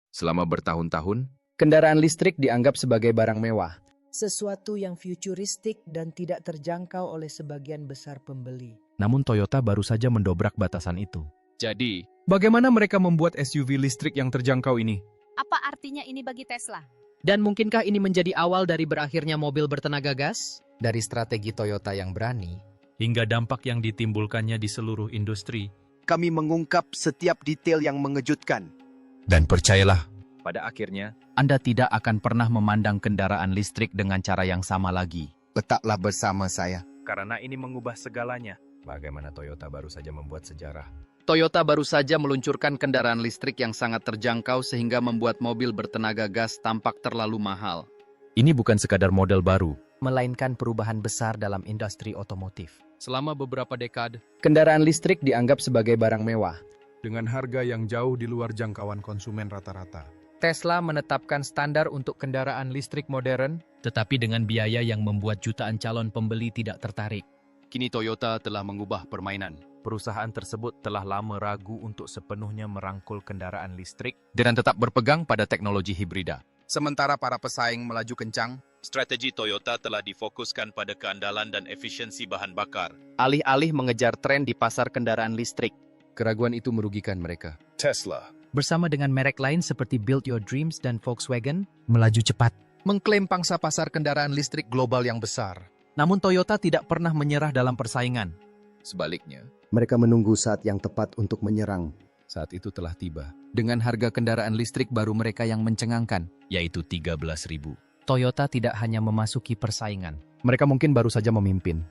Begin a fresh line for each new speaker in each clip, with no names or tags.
Selama bertahun-tahun,
Kendaraan listrik dianggap sebagai barang mewah.
Sesuatu yang futuristik dan tidak terjangkau oleh sebagian besar pembeli.
Namun Toyota baru saja mendobrak batasan itu.
jadi
Bagaimana mereka membuat SUV listrik yang terjangkau ini?
Apa artinya ini bagi Tesla?
Dan mungkinkah ini menjadi awal dari berakhirnya mobil bertenaga gas?
Dari strategi Toyota yang berani,
Hingga dampak yang ditimbulkannya di seluruh industri.
Kami mengungkap setiap detail yang mengejutkan.
dan percayalah,
Pada akhirnya,
Anda tidak akan pernah memandang kendaraan listrik dengan cara yang sama lagi.
Letaklah bersama saya.
karena ini mengubah segalanya. Bagaimana Toyota baru saja membuat sejarah.
Toyota baru saja meluncurkan kendaraan listrik yang sangat terjangkau sehingga membuat mobil bertenaga gas tampak terlalu mahal.
Ini bukan sekadar model baru.
Melainkan perubahan besar dalam industri otomotif.
Selama beberapa dekade,
kendaraan listrik dianggap sebagai barang mewah.
Dengan harga yang jauh di luar jangkauan konsumen rata-rata.
Tesla menetapkan standar untuk kendaraan listrik modern,
tetapi dengan biaya yang membuat jutaan calon pembeli tidak tertarik. Kini Toyota telah mengubah permainan.
Perusahaan tersebut telah lama ragu untuk sepenuhnya merangkul kendaraan listrik.
Dan tetap berpegang pada teknologi hibrida.
Sementara para pesaing melaju kencang,
Strategi Toyota telah difokuskan pada keandalan dan efisiensi bahan bakar.
Alih-alih mengejar tren di pasar kendaraan listrik.
Keraguan itu merugikan mereka.
Tesla
bersama dengan merek lain seperti Build Your Dreams dan Volkswagen, melaju cepat.
Mengklaim pangsa pasar kendaraan listrik global yang besar.
Namun Toyota tidak pernah menyerah dalam persaingan.
sebaliknya,
Mereka menunggu saat yang tepat untuk menyerang.
saat itu telah tiba.
Dengan harga kendaraan listrik baru mereka yang mencengangkan.
Yaitu 13.000.
Toyota tidak hanya memasuki persaingan.
Mereka mungkin baru saja memimpin.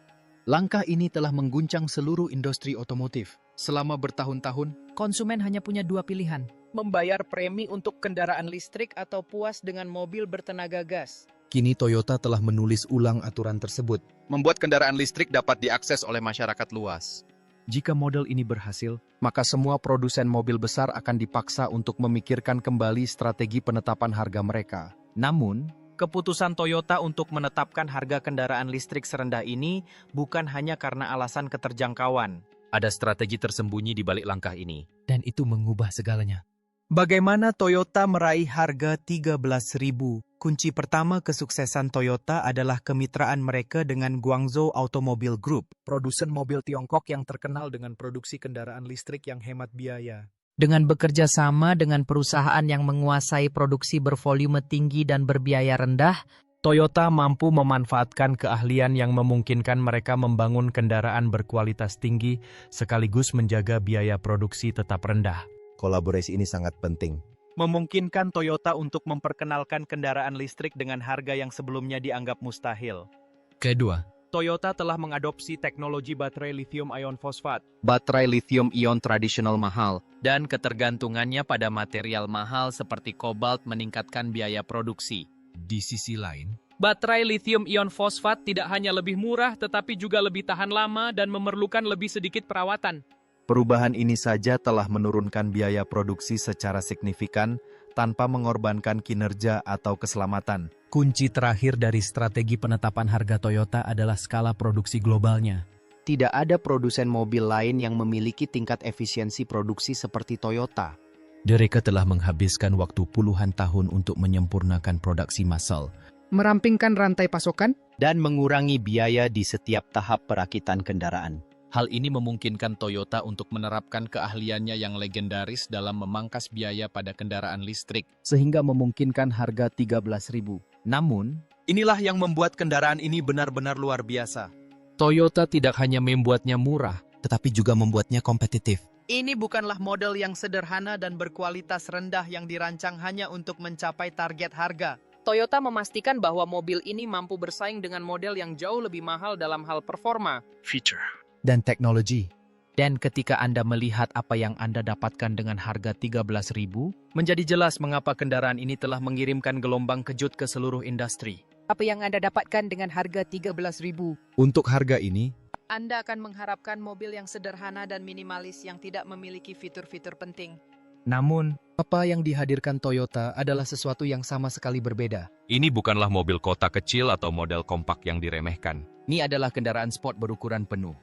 Langkah ini telah mengguncang seluruh industri otomotif. Selama bertahun-tahun,
Konsumen hanya punya dua pilihan.
Membayar premi untuk kendaraan listrik atau puas dengan mobil bertenaga gas.
Kini Toyota telah menulis ulang aturan tersebut.
membuat kendaraan listrik dapat diakses oleh masyarakat luas.
Jika model ini berhasil,
Maka semua produsen mobil besar akan dipaksa untuk memikirkan kembali strategi penetapan harga mereka.
Namun, keputusan Toyota untuk menetapkan harga kendaraan listrik serendah ini bukan hanya karena alasan keterjangkauan.
ada strategi tersembunyi di balik langkah ini.
Dan itu mengubah segalanya.
Bagaimana Toyota meraih harga 13.000? Kunci pertama kesuksesan Toyota adalah kemitraan mereka dengan Guangzhou Automobile Group, produsen mobil Tiongkok yang terkenal dengan produksi kendaraan listrik yang hemat biaya.
Dengan bekerja sama dengan perusahaan yang menguasai produksi bervolume tinggi dan berbiaya rendah,
Toyota mampu memanfaatkan keahlian yang memungkinkan mereka membangun kendaraan berkualitas tinggi sekaligus menjaga biaya produksi tetap rendah.
Kolaborasi ini sangat penting.
Memungkinkan Toyota untuk memperkenalkan kendaraan listrik dengan harga yang sebelumnya dianggap mustahil.
Kedua,
Toyota telah mengadopsi teknologi baterai lithium ion fosfat.
baterai lithium-ion tradisional mahal.
dan ketergantungannya pada material mahal seperti kobalt meningkatkan biaya produksi.
Di sisi lain,
Baterai lithium ion fosfat tidak hanya lebih murah tetapi juga lebih tahan lama dan memerlukan lebih sedikit perawatan.
Perubahan ini saja telah menurunkan biaya produksi secara signifikan tanpa mengorbankan kinerja atau keselamatan.
Kunci terakhir dari strategi penetapan harga Toyota adalah skala produksi globalnya.
Tidak ada produsen mobil lain yang memiliki tingkat efisiensi produksi seperti Toyota.
mereka telah menghabiskan waktu puluhan tahun untuk menyempurnakan produksi massal.
Merampingkan rantai pasokan?
Dan mengurangi biaya di setiap tahap perakitan kendaraan.
Hal ini memungkinkan Toyota untuk menerapkan keahliannya yang legendaris dalam memangkas biaya pada kendaraan listrik.
Sehingga memungkinkan harga 13.000.
Namun,
Inilah yang membuat kendaraan ini benar-benar luar biasa.
Toyota tidak hanya membuatnya murah,
Tetapi juga membuatnya kompetitif.
Ini bukanlah model yang sederhana dan berkualitas rendah yang dirancang hanya untuk mencapai target harga.
Toyota memastikan bahwa mobil ini mampu bersaing dengan model yang jauh lebih mahal dalam hal performa.
Feature
Dan teknologi.
dan ketika Anda melihat apa yang Anda dapatkan dengan harga 13.000, menjadi jelas mengapa kendaraan ini telah mengirimkan gelombang kejut ke seluruh industri.
Apa yang Anda dapatkan dengan harga 13.000?
Untuk harga ini,
Anda akan mengharapkan mobil yang sederhana dan minimalis yang tidak memiliki fitur-fitur penting.
Namun, apa yang dihadirkan Toyota adalah sesuatu yang sama sekali berbeda.
ini bukanlah mobil kota kecil atau model kompak yang diremehkan.
Ini adalah kendaraan sport berukuran penuh.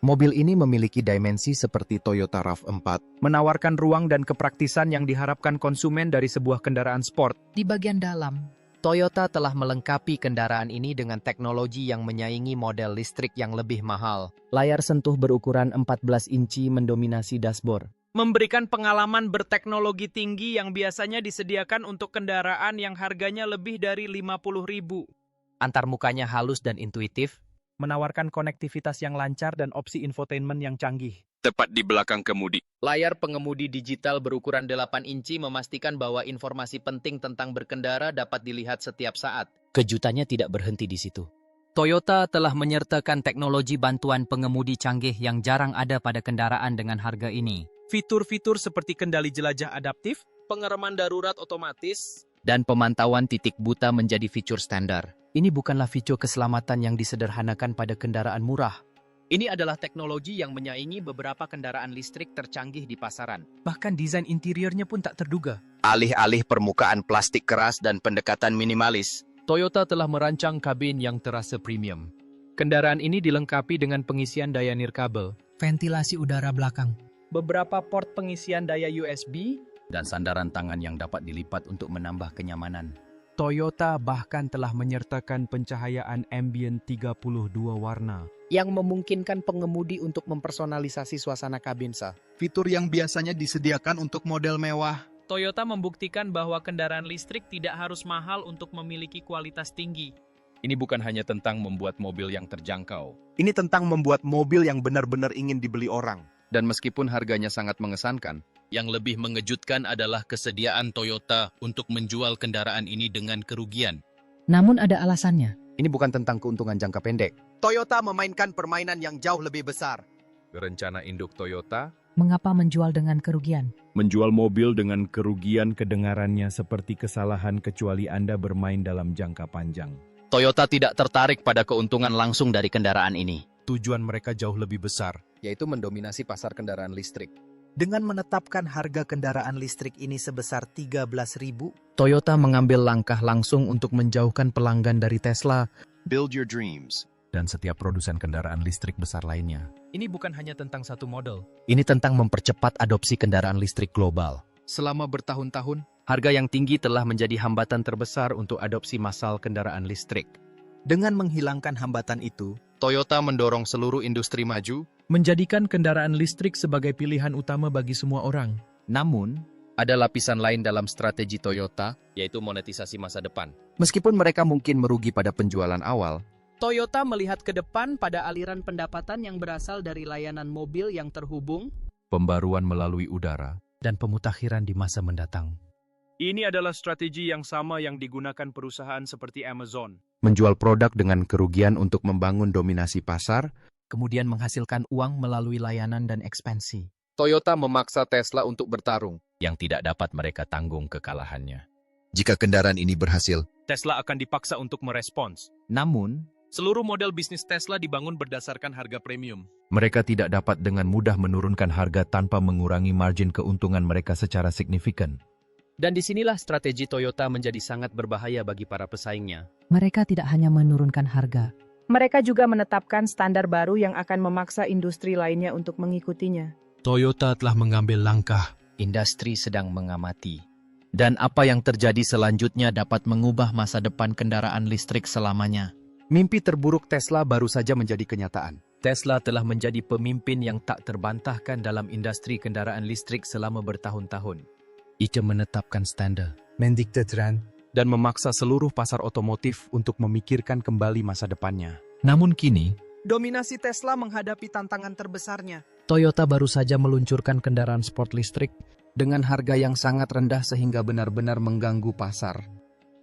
Mobil ini memiliki dimensi seperti Toyota RAV4,
menawarkan ruang dan kepraktisan yang diharapkan konsumen dari sebuah kendaraan sport.
Di bagian dalam, Toyota telah melengkapi kendaraan ini dengan teknologi yang menyaingi model listrik yang lebih mahal.
layar sentuh berukuran 14 inci mendominasi dashboard.
Memberikan pengalaman berteknologi tinggi yang biasanya disediakan untuk kendaraan yang harganya lebih dari 50.000.
Antarmukanya halus dan intuitif,
Menawarkan konektivitas yang lancar dan opsi infotainment yang canggih.
Tepat di belakang kemudi.
Layar pengemudi digital berukuran 8 inci memastikan bahwa informasi penting tentang berkendara dapat dilihat setiap saat.
kejutannya tidak berhenti di situ. Toyota telah menyertakan teknologi bantuan pengemudi canggih yang jarang ada pada kendaraan dengan harga ini.
Fitur-fitur seperti kendali jelajah adaptif, pengereman darurat otomatis,
Dan pemantauan titik buta menjadi fitur standar. Ini bukanlah fitur keselamatan yang disederhanakan pada kendaraan murah.
ini adalah teknologi yang menyaingi beberapa kendaraan listrik tercanggih di pasaran.
Bahkan desain interiornya pun tak terduga.
Alih-alih permukaan plastik keras dan pendekatan minimalis,
Toyota telah merancang kabin yang terasa premium.
Kendaraan ini dilengkapi dengan pengisian daya nirkabel,
Ventilasi udara belakang.
Beberapa port pengisian daya USB,
Dan sandaran tangan yang dapat dilipat untuk menambah kenyamanan.
Toyota bahkan telah menyertakan pencahayaan ambient 32 warna.
yang memungkinkan pengemudi untuk mempersonalisasi suasana kabinsa.
fitur yang biasanya disediakan untuk model mewah.
Toyota membuktikan bahwa kendaraan listrik tidak harus mahal untuk memiliki kualitas tinggi.
Ini bukan hanya tentang membuat mobil yang terjangkau.
Ini tentang membuat mobil yang benar-benar ingin dibeli orang.
Dan meskipun harganya sangat mengesankan,
Yang lebih mengejutkan adalah kesediaan Toyota untuk menjual kendaraan ini dengan kerugian.
Namun ada alasannya.
Ini bukan tentang keuntungan jangka pendek.
Toyota memainkan permainan yang jauh lebih besar.
Rencana induk Toyota
Mengapa menjual dengan kerugian?
Menjual mobil dengan kerugian kedengarannya seperti kesalahan kecuali Anda bermain dalam jangka panjang.
Toyota tidak tertarik pada keuntungan langsung dari kendaraan ini.
tujuan mereka jauh lebih besar.
Yaitu mendominasi pasar kendaraan listrik.
Dengan menetapkan harga kendaraan listrik ini sebesar 13.000,
Toyota mengambil langkah langsung untuk menjauhkan pelanggan dari Tesla
Build your dreams.
Dan setiap produsen kendaraan listrik besar lainnya.
ini bukan hanya tentang satu model.
Ini tentang mempercepat adopsi kendaraan listrik global.
Selama bertahun-tahun, harga yang tinggi telah menjadi hambatan terbesar untuk adopsi massal kendaraan listrik.
Dengan menghilangkan hambatan itu,
Toyota mendorong seluruh industri maju,
menjadikan kendaraan listrik sebagai pilihan utama bagi semua orang.
namun ada lapisan lain dalam strategi Toyota,
Yaitu monetisasi masa depan.
Meskipun mereka mungkin merugi pada penjualan awal,
Toyota melihat ke depan pada aliran pendapatan yang berasal dari layanan mobil yang terhubung.
Pembaruan melalui udara.
dan pemutakhiran di masa mendatang.
Ini adalah strategi yang sama yang digunakan perusahaan seperti Amazon.
Menjual produk dengan kerugian untuk membangun dominasi pasar,
Kemudian menghasilkan uang melalui layanan dan ekspansi.
Toyota memaksa Tesla untuk bertarung.
Yang tidak dapat mereka tanggung kekalahannya.
Jika kendaraan ini berhasil,
Tesla akan dipaksa untuk merespons.
Namun,
Seluruh model bisnis Tesla dibangun berdasarkan harga premium.
Mereka tidak dapat dengan mudah menurunkan harga tanpa mengurangi margin keuntungan mereka secara signifikan.
dan disinilah strategi Toyota menjadi sangat berbahaya bagi para pesaingnya.
Mereka tidak hanya menurunkan harga.
Mereka juga menetapkan standar baru yang akan memaksa industri lainnya untuk mengikutinya.
Toyota telah mengambil langkah.
Industri sedang mengamati. Dan apa yang terjadi selanjutnya dapat mengubah masa depan kendaraan listrik selamanya.
Mimpi terburuk Tesla baru saja menjadi kenyataan.
Tesla telah menjadi pemimpin yang tak terbantahkan dalam industri kendaraan listrik selama bertahun-tahun.
Ia menetapkan standar.
Mendikte tren.
Dan memaksa seluruh pasar otomotif untuk memikirkan kembali masa depannya.
Namun kini,
Dominasi Tesla menghadapi tantangan terbesarnya.
Toyota baru saja meluncurkan kendaraan sport listrik
Dengan harga yang sangat rendah sehingga benar-benar mengganggu pasar.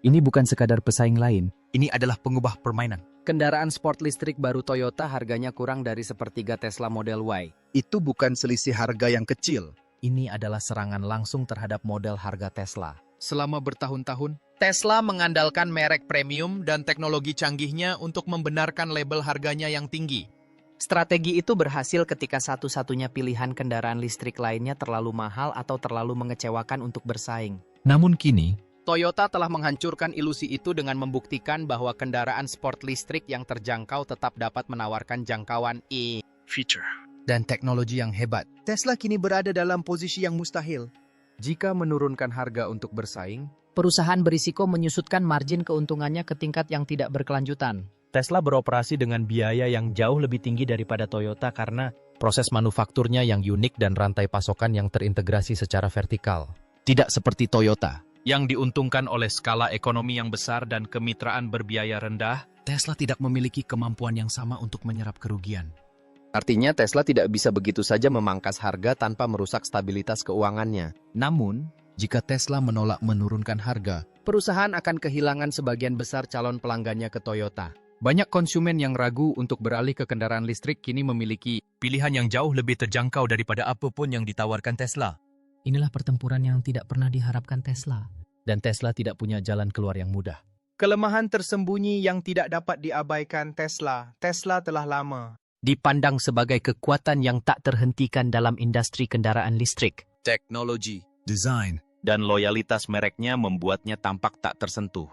Ini bukan sekadar pesaing lain.
Ini adalah pengubah permainan.
Kendaraan sport listrik baru Toyota harganya kurang dari sepertiga Tesla Model Y.
Itu bukan selisih harga yang kecil.
Ini adalah serangan langsung terhadap model harga Tesla.
Selama bertahun-tahun,
Tesla mengandalkan merek premium dan teknologi canggihnya untuk membenarkan label harganya yang tinggi. Strategi itu berhasil ketika satu-satunya pilihan kendaraan listrik lainnya terlalu mahal atau terlalu mengecewakan untuk bersaing.
namun kini,
Toyota telah menghancurkan ilusi itu dengan membuktikan bahwa kendaraan sport listrik yang terjangkau tetap dapat menawarkan jangkauan
feature, dan teknologi yang hebat.
Tesla kini berada dalam posisi yang mustahil.
Jika menurunkan harga untuk bersaing,
Perusahaan berisiko menyusutkan margin keuntungannya ke tingkat yang tidak berkelanjutan.
Tesla beroperasi dengan biaya yang jauh lebih tinggi daripada Toyota karena proses manufakturnya yang unik dan rantai pasokan yang terintegrasi secara vertikal.
Tidak seperti Toyota.
Yang diuntungkan oleh skala ekonomi yang besar dan kemitraan berbiaya rendah,
Tesla tidak memiliki kemampuan yang sama untuk menyerap kerugian.
Artinya Tesla tidak bisa begitu saja memangkas harga tanpa merusak stabilitas keuangannya.
Namun, jika Tesla menolak menurunkan harga,
Perusahaan akan kehilangan sebagian besar calon pelanggannya ke Toyota.
banyak konsumen yang ragu untuk beralih ke kendaraan listrik kini memiliki
pilihan yang jauh lebih terjangkau daripada apapun yang ditawarkan Tesla.
Inilah pertempuran yang tidak pernah diharapkan Tesla.
Dan Tesla tidak punya jalan keluar yang mudah.
Kelemahan tersembunyi yang tidak dapat diabaikan Tesla. Tesla telah lama
Dipandang sebagai kekuatan yang tak terhentikan dalam industri kendaraan listrik.
Teknologi,
desain,
dan loyalitas mereknya membuatnya tampak tak tersentuh.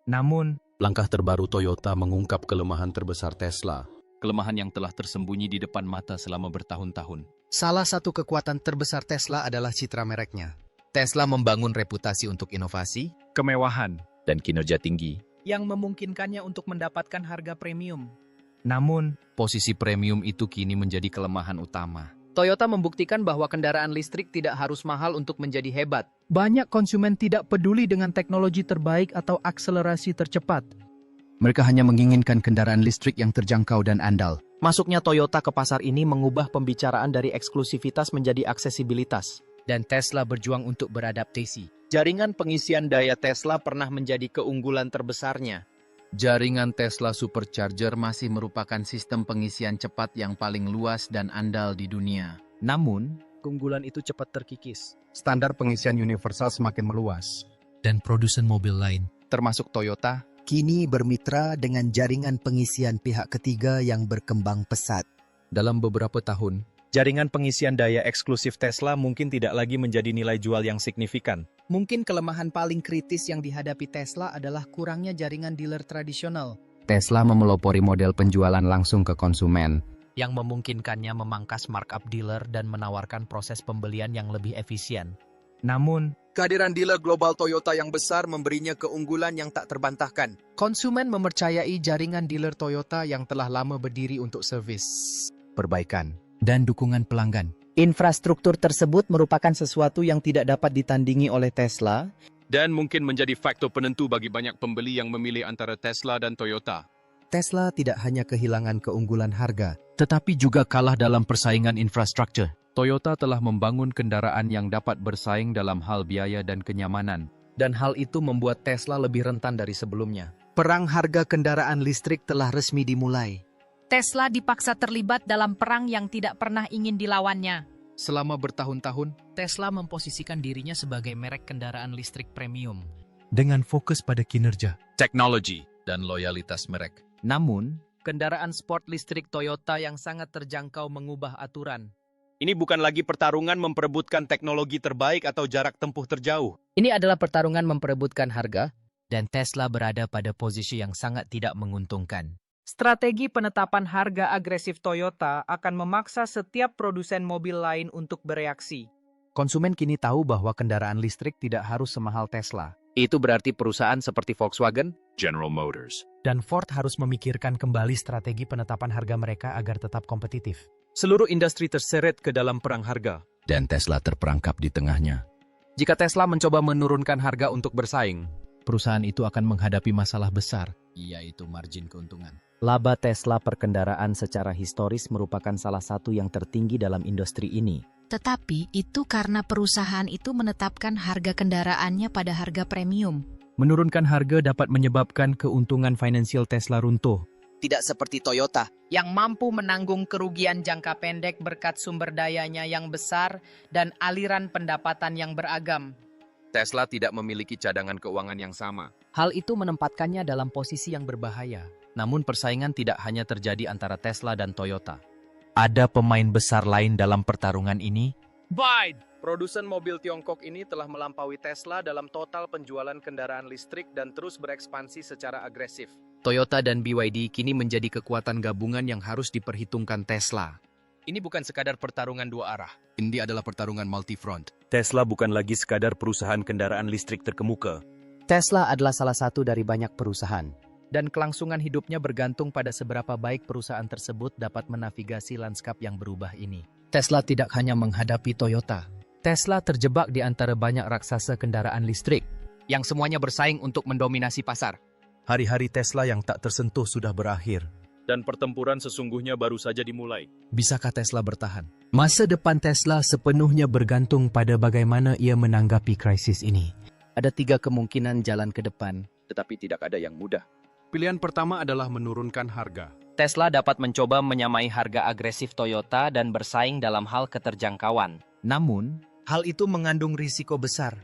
Namun,
langkah terbaru Toyota mengungkap kelemahan terbesar Tesla.
Kelemahan yang telah tersembunyi di depan mata selama bertahun-tahun.
salah satu kekuatan terbesar Tesla adalah citra mereknya. Tesla membangun reputasi untuk inovasi,
Kemewahan.
Dan kinerja tinggi.
Yang memungkinkannya untuk mendapatkan harga premium.
namun
posisi premium itu kini menjadi kelemahan utama.
Toyota membuktikan bahwa kendaraan listrik tidak harus mahal untuk menjadi hebat.
banyak konsumen tidak peduli dengan teknologi terbaik atau akselerasi tercepat.
Mereka hanya menginginkan kendaraan listrik yang terjangkau dan andal.
Masuknya Toyota ke pasar ini mengubah pembicaraan dari eksklusivitas menjadi aksesibilitas.
Dan Tesla berjuang untuk beradaptasi.
Jaringan pengisian daya Tesla pernah menjadi keunggulan terbesarnya.
Jaringan Tesla Supercharger masih merupakan sistem pengisian cepat yang paling luas dan andal di dunia.
Namun,
Keunggulan itu cepat terkikis.
Standar pengisian universal semakin meluas.
Dan produsen mobil lain,
termasuk Toyota,
Kini bermitra dengan jaringan pengisian pihak ketiga yang berkembang pesat.
dalam beberapa tahun,
Jaringan pengisian daya eksklusif Tesla mungkin tidak lagi menjadi nilai jual yang signifikan.
Mungkin kelemahan paling kritis yang dihadapi Tesla adalah kurangnya jaringan dealer tradisional.
Tesla memelopori model penjualan langsung ke konsumen.
Yang memungkinkannya memangkas markup dealer dan menawarkan proses pembelian yang lebih efisien.
Namun,
Kehadiran dealer global Toyota yang besar memberinya keunggulan yang tak terbantahkan.
konsumen mempercayai jaringan dealer Toyota yang telah lama berdiri untuk servis,
Perbaikan dan dukungan pelanggan.
Infrastruktur tersebut merupakan sesuatu yang tidak dapat ditandingi oleh Tesla.
Dan mungkin menjadi faktor penentu bagi banyak pembeli yang memilih antara Tesla dan Toyota.
Tesla tidak hanya kehilangan keunggulan harga,
tetapi juga kalah dalam persaingan infrastruktur.
Toyota telah membangun kendaraan yang dapat bersaing dalam hal biaya dan kenyamanan.
Dan hal itu membuat Tesla lebih rentan dari sebelumnya.
perang harga kendaraan listrik telah resmi dimulai.
Tesla dipaksa terlibat dalam perang yang tidak pernah ingin dilawannya.
Selama bertahun-tahun,
Tesla memposisikan dirinya sebagai merek kendaraan listrik premium.
Dengan fokus pada kinerja,
Teknologi, dan loyalitas merek.
namun,
Kendaraan sport listrik Toyota yang sangat terjangkau mengubah aturan.
Ini bukan lagi pertarungan memperebutkan teknologi terbaik atau jarak tempuh terjauh.
Ini adalah pertarungan memperebutkan harga.
Dan Tesla berada pada posisi yang sangat tidak menguntungkan.
Strategi penetapan harga agresif Toyota akan memaksa setiap produsen mobil lain untuk bereaksi.
konsumen kini tahu bahwa kendaraan listrik tidak harus semahal Tesla.
Itu berarti perusahaan seperti Volkswagen,
General Motors,
Dan Ford harus memikirkan kembali strategi penetapan harga mereka agar tetap kompetitif.
Seluruh industri terseret ke dalam perang harga.
dan Tesla terperangkap di tengahnya.
jika Tesla mencoba menurunkan harga untuk bersaing, perusahaan itu akan menghadapi masalah besar,
Yaitu margin keuntungan.
Laba Tesla per kendaraan secara historis merupakan salah satu yang tertinggi dalam industri ini.
Tetapi itu karena perusahaan itu menetapkan harga kendaraannya pada harga premium.
menurunkan harga dapat menyebabkan keuntungan finansial Tesla runtuh.
Tidak seperti Toyota.
Yang mampu menanggung kerugian jangka pendek berkat sumber dayanya yang besar dan aliran pendapatan yang beragam.
Tesla tidak memiliki cadangan keuangan yang sama.
Hal itu menempatkannya dalam posisi yang berbahaya.
Namun persaingan tidak hanya terjadi antara Tesla dan Toyota.
Ada pemain besar lain dalam pertarungan ini?
Produsen mobil Tiongkok ini telah melampaui Tesla dalam total penjualan kendaraan listrik dan terus berekspansi secara agresif.
Toyota dan BYD kini menjadi kekuatan gabungan yang harus diperhitungkan Tesla.
Ini bukan sekadar pertarungan dua arah.
Ini adalah pertarungan multi-front.
Tesla bukan lagi sekadar perusahaan kendaraan listrik terkemuka.
Tesla adalah salah satu dari banyak perusahaan. Dan kelangsungan hidupnya bergantung pada seberapa baik perusahaan tersebut dapat menavigasi lanskap yang berubah ini. Tesla tidak hanya menghadapi Toyota. Tesla terjebak di antara banyak raksasa kendaraan listrik yang semuanya bersaing untuk mendominasi pasar.
Hari-hari Tesla yang tak tersentuh sudah berakhir.
Dan pertempuran sesungguhnya baru saja dimulai.
Bisakah Tesla bertahan? Masa depan Tesla sepenuhnya bergantung pada bagaimana ia menanggapi krisis ini.
Ada 3 kemungkinan jalan ke depan.
Tetapi tidak ada yang mudah.
Pilihan pertama adalah menurunkan harga.
Tesla dapat mencoba menyamai harga agresif Toyota dan bersaing dalam hal keterjangkauan.
Namun, hal itu mengandung risiko besar.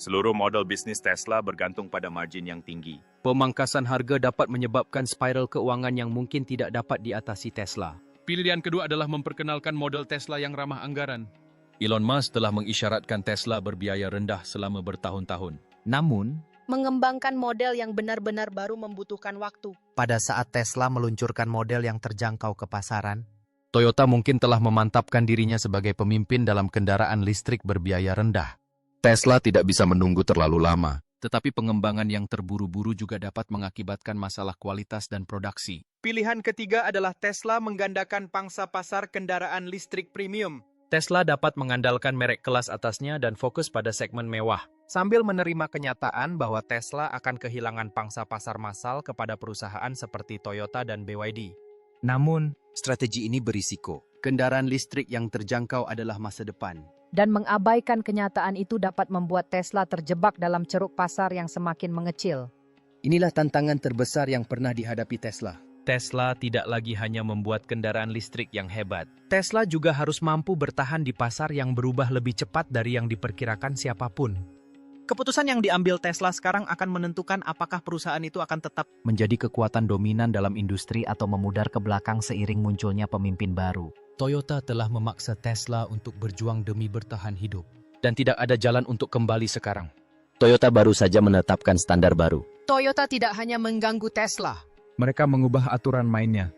Seluruh model bisnis Tesla bergantung pada margin yang tinggi.
Pemangkasan harga dapat menyebabkan spiral keuangan yang mungkin tidak dapat diatasi Tesla.
Pilihan kedua adalah memperkenalkan model Tesla yang ramah anggaran.
Elon Musk telah mengisyaratkan Tesla berbiaya rendah selama bertahun-tahun.
Namun,
Mengembangkan model yang benar-benar baru membutuhkan waktu.
pada saat Tesla meluncurkan model yang terjangkau ke pasaran,
Toyota mungkin telah memantapkan dirinya sebagai pemimpin dalam kendaraan listrik berbiaya rendah.
Tesla tidak bisa menunggu terlalu lama.
Tetapi pengembangan yang terburu-buru juga dapat mengakibatkan masalah kualitas dan produksi.
pilihan ketiga adalah Tesla menggandakan pangsa pasar kendaraan listrik premium.
Tesla dapat mengandalkan merek kelas atasnya dan fokus pada segmen mewah.
Sambil menerima kenyataan bahwa Tesla akan kehilangan pangsa pasar massal kepada perusahaan seperti Toyota dan BYD.
Namun,
Strategi ini berisiko.
Kendaraan listrik yang terjangkau adalah masa depan.
Dan mengabaikan kenyataan itu dapat membuat Tesla terjebak dalam ceruk pasar yang semakin mengecil.
Inilah tantangan terbesar yang pernah dihadapi Tesla.
Tesla tidak lagi hanya membuat kendaraan listrik yang hebat.
Tesla juga harus mampu bertahan di pasar yang berubah lebih cepat dari yang diperkirakan siapapun. Keputusan yang diambil Tesla sekarang akan menentukan apakah perusahaan itu akan tetap
Menjadi kekuatan dominan dalam industri atau memudar ke belakang seiring munculnya pemimpin baru.
Toyota telah memaksa Tesla untuk berjuang demi bertahan hidup.
Dan tidak ada jalan untuk kembali sekarang.
Toyota baru saja menetapkan standar baru.
Toyota tidak hanya mengganggu Tesla.
Mereka mengubah aturan mainnya.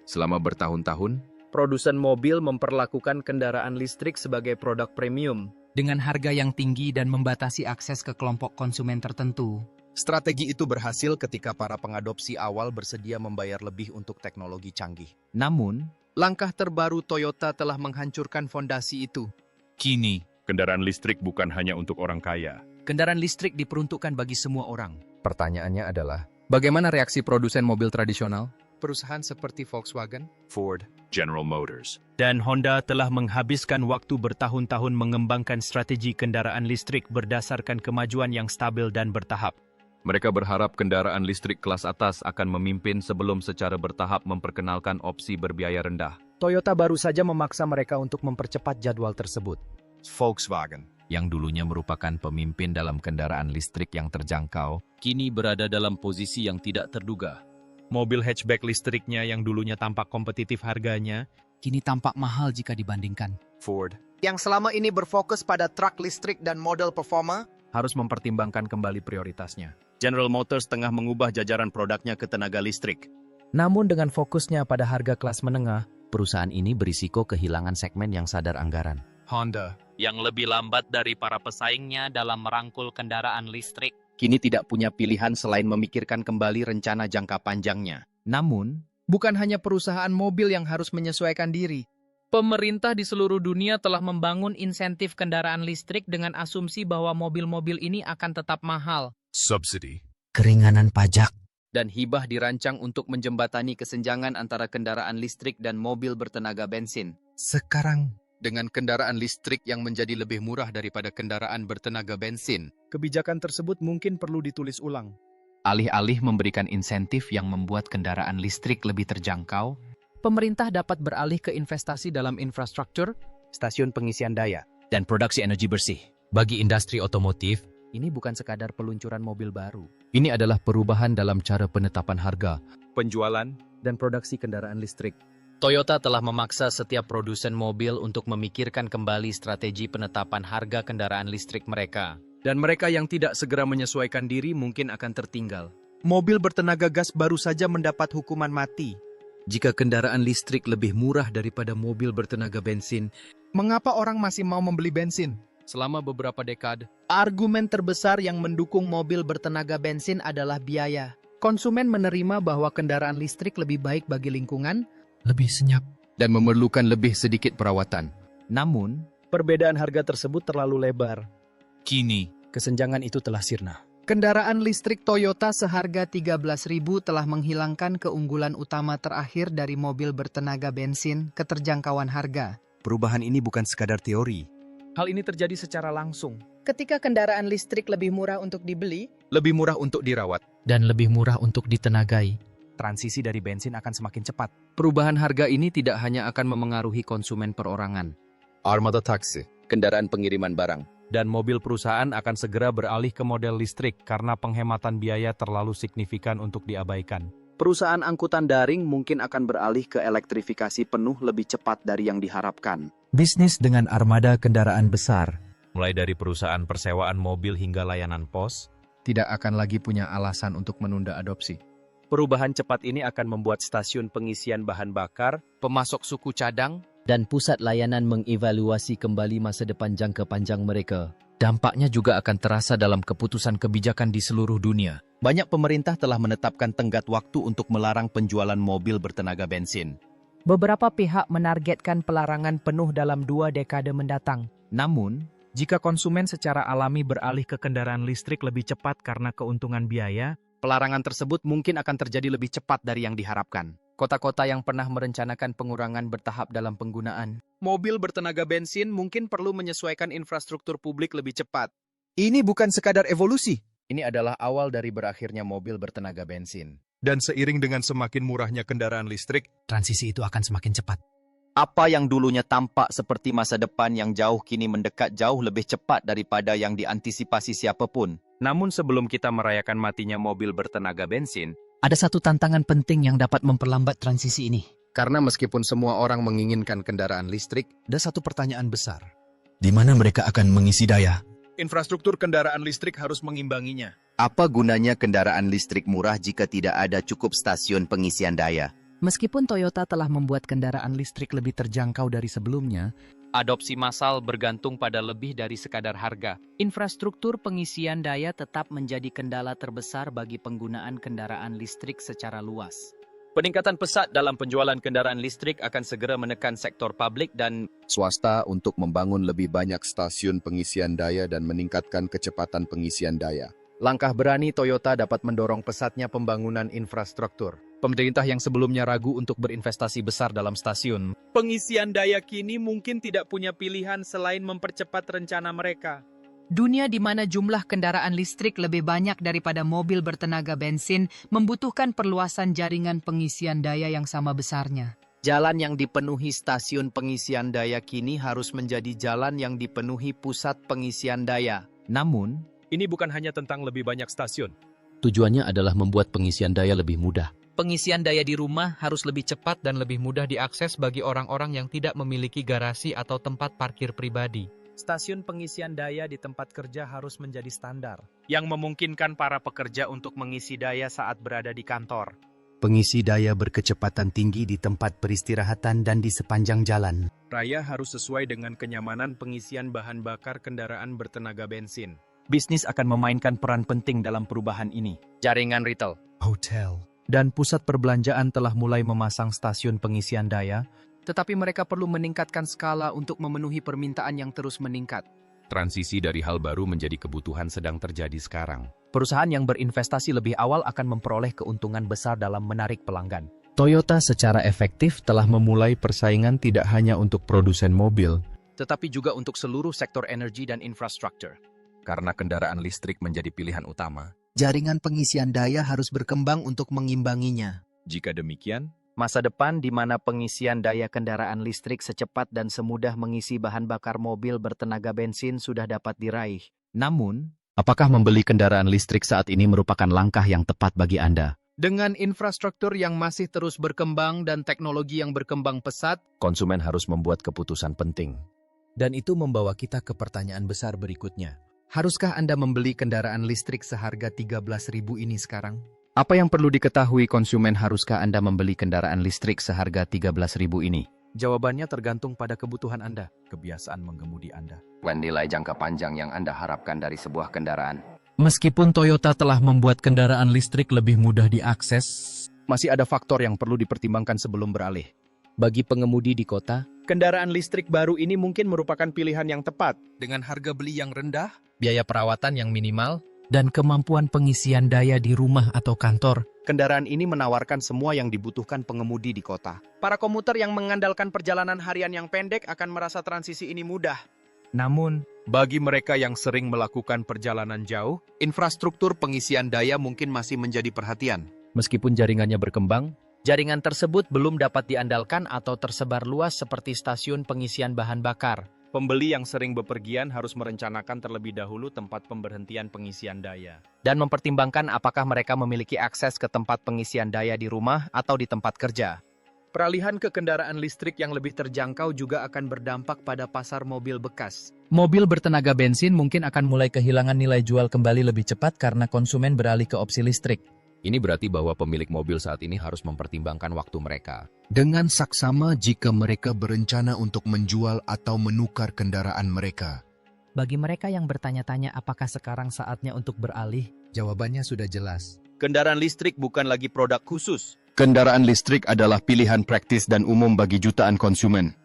Selama bertahun-tahun,
Produsen mobil memperlakukan kendaraan listrik sebagai produk premium.
dengan harga yang tinggi dan membatasi akses ke kelompok konsumen tertentu.
Strategi itu berhasil ketika para pengadopsi awal bersedia membayar lebih untuk teknologi canggih.
Namun,
Langkah terbaru Toyota telah menghancurkan fondasi itu.
Kini, kendaraan listrik bukan hanya untuk orang kaya.
kendaraan listrik diperuntukkan bagi semua orang.
Pertanyaannya adalah, bagaimana reaksi produsen mobil tradisional?
Perusahaan seperti Volkswagen,
Ford, General Motors,
Dan Honda telah menghabiskan waktu bertahun-tahun mengembangkan strategi kendaraan listrik berdasarkan kemajuan yang stabil dan bertahap.
Mereka berharap kendaraan listrik kelas atas akan memimpin sebelum secara bertahap memperkenalkan opsi berbiaya rendah.
Toyota baru saja memaksa mereka untuk mempercepat jadwal tersebut.
Volkswagen,
Yang dulunya merupakan pemimpin dalam kendaraan listrik yang terjangkau, kini berada dalam posisi yang tidak terduga.
Mobil hatchback listriknya yang dulunya tampak kompetitif harganya,
Kini tampak mahal jika dibandingkan.
Ford,
Yang selama ini berfokus pada truk listrik dan model performa,
harus mempertimbangkan kembali prioritasnya.
General Motors tengah mengubah jajaran produknya ke tenaga listrik.
namun dengan fokusnya pada harga kelas menengah, perusahaan ini berisiko kehilangan segmen yang sadar anggaran.
Honda,
yang lebih lambat dari para pesaingnya dalam merangkul kendaraan listrik.
Kini tidak punya pilihan selain memikirkan kembali rencana jangka panjangnya.
Namun, bukan hanya perusahaan mobil yang harus menyesuaikan diri.
Pemerintah di seluruh dunia telah membangun insentif kendaraan listrik dengan asumsi bahwa mobil-mobil ini akan tetap mahal.
subsidy,
Keringanan pajak.
Dan hibah dirancang untuk menjembatani kesenjangan antara kendaraan listrik dan mobil bertenaga bensin.
Sekarang,
Dengan kendaraan listrik yang menjadi lebih murah daripada kendaraan bertenaga bensin,
Kebijakan tersebut mungkin perlu ditulis ulang.
alih-alih memberikan insentif yang membuat kendaraan listrik lebih terjangkau,
Pemerintah dapat beralih ke investasi dalam infrastruktur,
Stasiun pengisian daya.
Dan produksi energi bersih.
bagi industri otomotif,
Ini bukan sekadar peluncuran mobil baru,
ini adalah perubahan dalam cara penetapan harga.
Penjualan,
dan produksi kendaraan listrik.
Toyota telah memaksa setiap produsen mobil untuk memikirkan kembali strategi penetapan harga kendaraan listrik mereka.
Dan mereka yang tidak segera menyesuaikan diri mungkin akan tertinggal.
Mobil bertenaga gas baru saja mendapat hukuman mati.
Jika kendaraan listrik lebih murah daripada mobil bertenaga bensin,
mengapa orang masih mau membeli bensin?
Selama beberapa dekade,
Argumen terbesar yang mendukung mobil bertenaga bensin adalah biaya. Konsumen menerima bahwa kendaraan listrik lebih baik bagi lingkungan,
Lebih senyap.
dan memerlukan lebih sedikit perawatan.
Namun, perbedaan harga tersebut terlalu lebar.
Kini,
Kesenjangan itu telah sirna.
kendaraan listrik Toyota seharga 13.000 telah menghilangkan keunggulan utama terakhir dari mobil bertenaga bensin, keterjangkauan harga.
Perubahan ini bukan sekadar teori.
hal ini terjadi secara langsung.
Ketika kendaraan listrik lebih murah untuk dibeli,
Lebih murah untuk dirawat.
Dan lebih murah untuk ditenagai.
Transisi dari bensin akan semakin cepat.
Perubahan harga ini tidak hanya akan memengaruhi konsumen perorangan.
Armada taksi,
Kendaraan pengiriman barang,
Dan mobil perusahaan akan segera beralih ke model listrik karena penghematan biaya terlalu signifikan untuk diabaikan.
perusahaan angkutan daring mungkin akan beralih ke elektrifikasi penuh lebih cepat dari yang diharapkan.
Bisnis dengan armada kendaraan besar.
Mulai dari perusahaan persewaan mobil hingga layanan pos,
Tidak akan lagi punya alasan untuk menunda adopsi.
perubahan cepat ini akan membuat stasiun pengisian bahan bakar,
Pemasok suku cadang,
dan pusat layanan mengevaluasi kembali masa depan jangka panjang mereka.
Dampaknya juga akan terasa dalam keputusan kebijakan di seluruh dunia.
Banyak pemerintah telah menetapkan tenggat waktu untuk melarang penjualan mobil bertenaga bensin.
beberapa pihak menargetkan pelarangan penuh dalam 2 dekade mendatang.
Namun, jika konsumen secara alami beralih ke kendaraan listrik lebih cepat karena keuntungan biaya,
Pelarangan tersebut mungkin akan terjadi lebih cepat dari yang diharapkan.
kota-kota yang pernah merencanakan pengurangan bertahap dalam penggunaan.
Mobil bertenaga bensin mungkin perlu menyesuaikan infrastruktur publik lebih cepat. Ini bukan sekadar evolusi.
Ini adalah awal dari berakhirnya mobil bertenaga bensin.
Dan seiring dengan semakin murahnya kendaraan listrik,
transisi itu akan semakin cepat.
Apa yang dulunya tampak seperti masa depan yang jauh kini mendekat jauh lebih cepat daripada yang diantisipasi siapapun.
namun sebelum kita merayakan matinya mobil bertenaga bensin,
Ada satu tantangan penting yang dapat memperlambat transisi ini.
Karena meskipun semua orang menginginkan kendaraan listrik,
Ada satu pertanyaan besar.
Di mana mereka akan mengisi daya?
infrastruktur kendaraan listrik harus mengimbanginya.
Apa gunanya kendaraan listrik murah jika tidak ada cukup stasiun pengisian daya?
Meskipun Toyota telah membuat kendaraan listrik lebih terjangkau dari sebelumnya,
Adopsi massal bergantung pada lebih dari sekadar harga.
infrastruktur pengisian daya tetap menjadi kendala terbesar bagi penggunaan kendaraan listrik secara luas.
Peningkatan pesat dalam penjualan kendaraan listrik akan segera menekan sektor publik dan
swasta untuk membangun lebih banyak stasiun pengisian daya dan meningkatkan kecepatan pengisian daya.
langkah berani Toyota dapat mendorong pesatnya pembangunan infrastruktur. Pemerintah yang sebelumnya ragu untuk berinvestasi besar dalam stasiun,
pengisian daya kini mungkin tidak punya pilihan selain mempercepat rencana mereka.
Dunia di mana jumlah kendaraan listrik lebih banyak daripada mobil bertenaga bensin membutuhkan perluasan jaringan pengisian daya yang sama besarnya.
jalan yang dipenuhi stasiun pengisian daya kini harus menjadi jalan yang dipenuhi pusat pengisian daya.
Namun,
Ini bukan hanya tentang lebih banyak stasiun.
Tujuannya adalah membuat pengisian daya lebih mudah.
pengisian daya di rumah harus lebih cepat dan lebih mudah diakses bagi orang-orang yang tidak memiliki garasi atau tempat parkir pribadi.
stasiun pengisian daya di tempat kerja harus menjadi standar,
Yang memungkinkan para pekerja untuk mengisi daya saat berada di kantor.
Pengisi daya berkecepatan tinggi di tempat peristirahatan dan di sepanjang jalan.
Raya harus sesuai dengan kenyamanan pengisian bahan bakar kendaraan bertenaga bensin.
bisnis akan memainkan peran penting dalam perubahan ini.
Jaringan retail,
Hotel.
Dan pusat perbelanjaan telah mulai memasang stasiun pengisian daya.
tetapi mereka perlu meningkatkan skala untuk memenuhi permintaan yang terus meningkat.
Transisi dari hal baru menjadi kebutuhan sedang terjadi sekarang.
Perusahaan yang berinvestasi lebih awal akan memperoleh keuntungan besar dalam menarik pelanggan.
Toyota secara efektif telah memulai persaingan tidak hanya untuk produsen mobil,
Tetapi juga untuk seluruh sektor energi dan infrastruktur.
karena kendaraan listrik menjadi pilihan utama.
Jaringan pengisian daya harus berkembang untuk mengimbanginya.
Jika demikian,
Masa depan di mana pengisian daya kendaraan listrik secepat dan semudah mengisi bahan bakar mobil bertenaga bensin sudah dapat diraih.
Namun,
Apakah membeli kendaraan listrik saat ini merupakan langkah yang tepat bagi Anda?
Dengan infrastruktur yang masih terus berkembang dan teknologi yang berkembang pesat,
Konsumen harus membuat keputusan penting.
dan itu membawa kita ke pertanyaan besar berikutnya.
haruskah Anda membeli kendaraan listrik seharga 13.000 ini sekarang?
Apa yang perlu diketahui konsumen, haruskah Anda membeli kendaraan listrik seharga 13.000 ini?
Jawabannya tergantung pada kebutuhan Anda, kebiasaan mengemudi Anda,
dan nilai jangka panjang yang Anda harapkan dari sebuah kendaraan.
Meskipun Toyota telah membuat kendaraan listrik lebih mudah diakses,
masih ada faktor yang perlu dipertimbangkan sebelum beralih.
Bagi pengemudi di kota,
kendaraan listrik baru ini mungkin merupakan pilihan yang tepat.
Dengan harga beli yang rendah,
biaya perawatan yang minimal,
dan kemampuan pengisian daya di rumah atau kantor,
kendaraan ini menawarkan semua yang dibutuhkan pengemudi di kota. Para komuter yang mengandalkan perjalanan harian yang pendek akan merasa transisi ini mudah.
Namun, bagi mereka yang sering melakukan perjalanan jauh,
infrastruktur pengisian daya mungkin masih menjadi perhatian.
Meskipun jaringannya berkembang,
jaringan tersebut belum dapat diandalkan atau tersebar luas seperti stasiun pengisian bahan bakar. Pembeli yang sering bepergian harus merencanakan terlebih dahulu tempat pemberhentian pengisian daya. Dan mempertimbangkan apakah mereka memiliki akses ke tempat pengisian daya di rumah atau di tempat kerja. Peralihan ke kendaraan listrik yang lebih terjangkau juga akan berdampak pada pasar mobil bekas.
mobil bertenaga bensin mungkin akan mulai kehilangan nilai jual kembali lebih cepat karena konsumen beralih ke opsi listrik.
Ini berarti bahwa pemilik mobil saat ini harus mempertimbangkan waktu mereka.
Dengan saksama jika mereka berencana untuk menjual atau menukar kendaraan mereka.
Bagi mereka yang bertanya-tanya apakah sekarang saatnya untuk beralih,
jawabannya sudah jelas.
Kendaraan listrik bukan lagi produk khusus.
Kendaraan listrik adalah pilihan praktis dan umum bagi jutaan konsumen.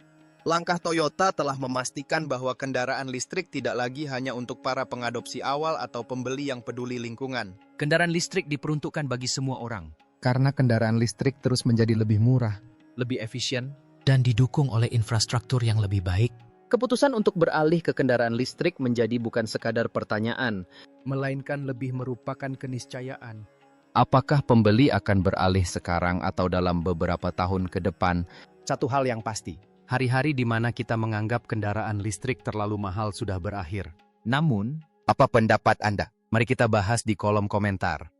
Langkah Toyota telah memastikan bahwa kendaraan listrik tidak lagi hanya untuk para pengadopsi awal atau pembeli yang peduli lingkungan.
Kendaraan listrik diperuntukkan bagi semua orang.
Karena kendaraan listrik terus menjadi lebih murah,
lebih efisien,
dan didukung oleh infrastruktur yang lebih baik.
Keputusan untuk beralih ke kendaraan listrik menjadi bukan sekadar pertanyaan,
melainkan lebih merupakan keniscayaan.
Apakah pembeli akan beralih sekarang atau dalam beberapa tahun ke depan?
Satu hal yang pasti, hari-hari di mana kita menganggap kendaraan listrik terlalu mahal sudah berakhir. Namun, apa pendapat Anda? Mari kita bahas di kolom komentar.